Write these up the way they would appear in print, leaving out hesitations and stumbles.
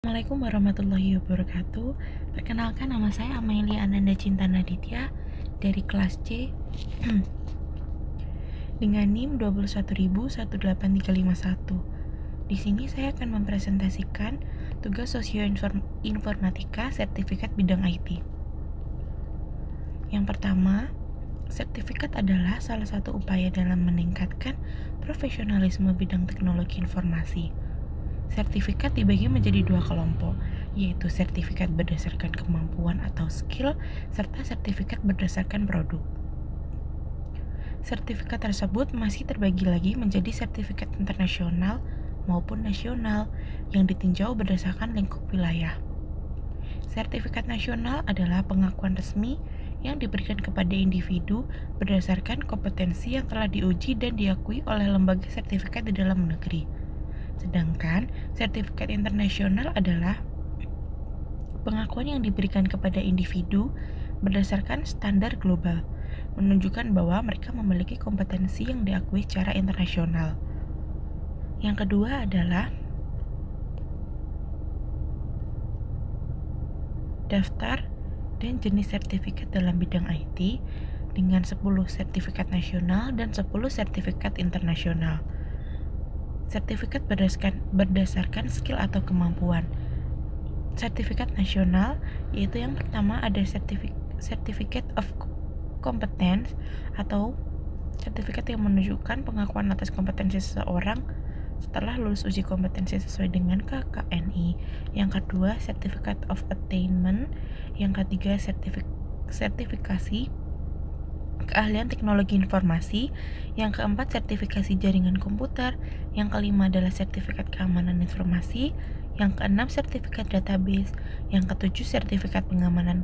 Assalamualaikum warahmatullahi wabarakatuh. Perkenalkan, nama saya Amelia Ananda Cinta Naditya dari kelas C dengan NIM 2118351. Di sini saya akan mempresentasikan tugas sosioinformatika sertifikat bidang IT. Yang pertama, sertifikat adalah salah satu upaya dalam meningkatkan profesionalisme bidang teknologi informasi. Sertifikat dibagi menjadi dua kelompok, yaitu sertifikat berdasarkan kemampuan atau skill, serta sertifikat berdasarkan produk. Sertifikat tersebut masih terbagi lagi menjadi sertifikat internasional maupun nasional yang ditinjau berdasarkan lingkup wilayah. Sertifikat nasional adalah pengakuan resmi yang diberikan kepada individu berdasarkan kompetensi yang telah diuji dan diakui oleh lembaga sertifikat di dalam negeri. Sedangkan sertifikat internasional adalah pengakuan yang diberikan kepada individu berdasarkan standar global, menunjukkan bahwa mereka memiliki kompetensi yang diakui secara internasional. Yang kedua adalah daftar dan jenis sertifikat dalam bidang IT dengan 10 sertifikat nasional dan 10 sertifikat internasional. Sertifikat berdasarkan skill atau kemampuan. Sertifikat nasional yaitu yang pertama ada Certificate of Competence atau sertifikat yang menunjukkan pengakuan atas kompetensi seseorang setelah lulus uji kompetensi sesuai dengan KKNI. Yang kedua, Certificate of Attainment. Yang ketiga, sertifikasi keahlian teknologi informasi. Yang keempat, sertifikasi jaringan komputer. Yang kelima adalah sertifikat keamanan informasi. Yang keenam, sertifikat database. Yang ketujuh, sertifikat pengembangan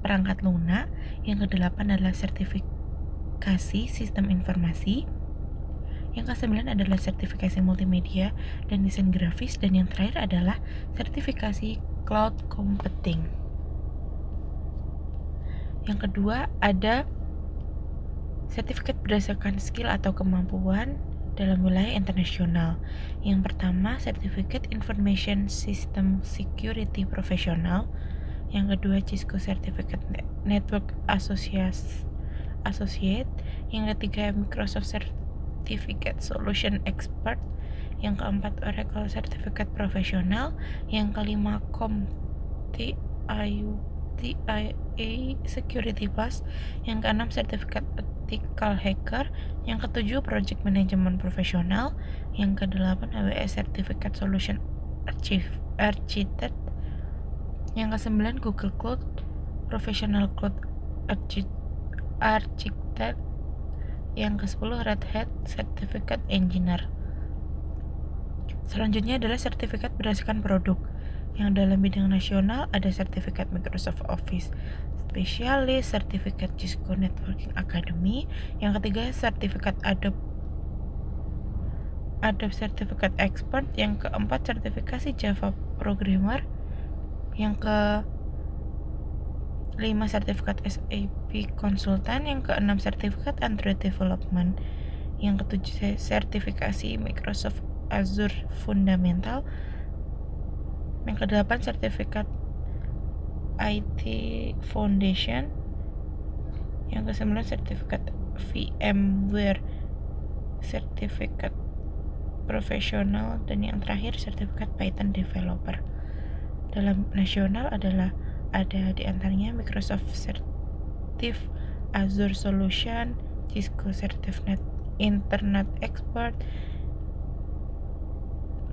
perangkat lunak. Yang kedelapan adalah sertifikasi sistem informasi. Yang kesembilan adalah sertifikasi multimedia dan desain grafis. Dan yang terakhir adalah sertifikasi cloud computing. Yang kedua, ada sertifikat berdasarkan skill atau kemampuan dalam wilayah internasional. Yang pertama, Certificate Information System Security Professional. Yang kedua, Cisco Certificate Network Associate. Yang ketiga, Microsoft Certificate Solution Expert. Yang keempat, Oracle Certificate Professional. Yang kelima, TIA Security Plus. Yang keenam, sertifikat Ethical Hacker. Yang ketujuh, Project Management Professional. Yang kedelapan, AWS Certificate Solution Architect. Yang kesembilan, Google Cloud Professional Cloud Architect. Yang kesepuluh, Red Hat Certificate Engineer. Selanjutnya adalah sertifikat berdasarkan produk. Yang dalam bidang nasional ada sertifikat Microsoft Office Specialist, sertifikat Cisco Networking Academy. Yang ketiga, sertifikat Adobe Certificate Expert. Yang keempat, sertifikasi Java Programmer. Yang kelima, sertifikat SAP Consultant. Yang keenam, sertifikat Android Development. Yang ketujuh, sertifikasi Microsoft Azure Fundamental. Yang kedelapan, sertifikat IT Foundation. Yang kesembilan, sertifikat VMware Certificate Professional. Dan yang terakhir, sertifikat Python Developer. Dalam nasional adalah ada di antaranya Microsoft Certif Azure Solution, Cisco Certificate Internet Expert,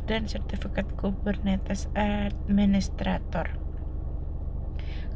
dan sertifikat Kubernetes Administrator.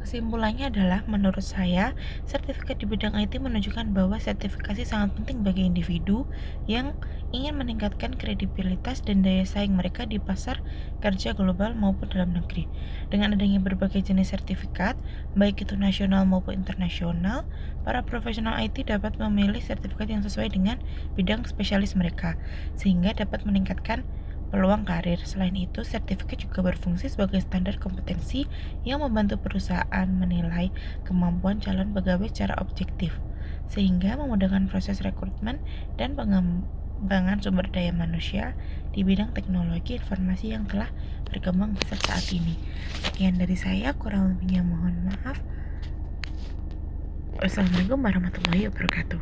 Kesimpulannya adalah, menurut saya, sertifikat di bidang IT menunjukkan bahwa sertifikasi sangat penting bagi individu yang ingin meningkatkan kredibilitas dan daya saing mereka di pasar kerja global maupun dalam negeri. Dengan adanya berbagai jenis sertifikat, baik itu nasional maupun internasional, para profesional IT dapat memilih sertifikat yang sesuai dengan bidang spesialis mereka, sehingga dapat meningkatkan peluang karir. Selain itu, sertifikat juga berfungsi sebagai standar kompetensi yang membantu perusahaan menilai kemampuan calon pegawai secara objektif, sehingga memudahkan proses rekrutmen dan pengembangan sumber daya manusia di bidang teknologi informasi yang telah berkembang pesat saat ini. Sekian dari saya, kurang lebihnya mohon maaf. Wassalamualaikum warahmatullahi wabarakatuh.